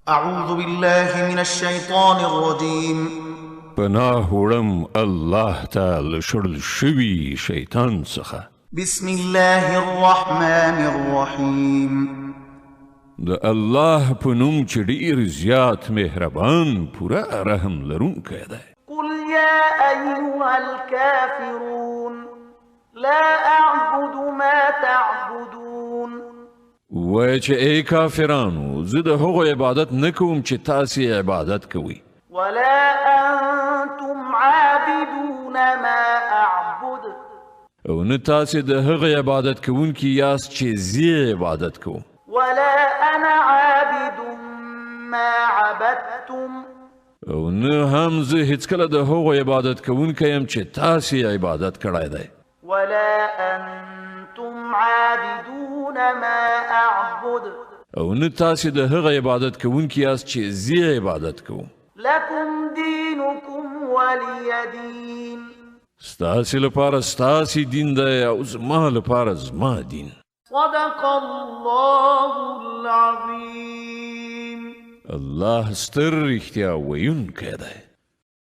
أعوذ بالله من الشيطان الرجيم پناه وړم الله تعالی شړل شوي شیطان څخه. بسم الله الرحمن الرحيم د الله په نوم چې ډېر زیات مهربان پوره رحم لرونکی دی. قل يا أيها الكافرون لا أعبد ما تعبدون. وایه چې ای کافرانو زه د هغو عبادت نه کوم چې تاسې عبادت کوئ. ولا أنتم عابدون ما أعبد. او نه تاسې د هغه عبادت کوونکي یاست چې زه عبادت کوم. ولا أنا عابد ما عبدتم. او نه هم زه هیڅکله د هغو عبادت کوونکی یم چې تاسې عبادت کړی دی. ولا أنتم عابدون ما أعبد. او نه تاسې د هغه عبادت کوونکي یاست چې زه عبادت کوم. لكم دينكم ولي دين. ستاسې لپاره ستاسې دین دی او زما لپاره زما دین. صدق الله العظيم. الله ستر رښتیا ویونکی دی.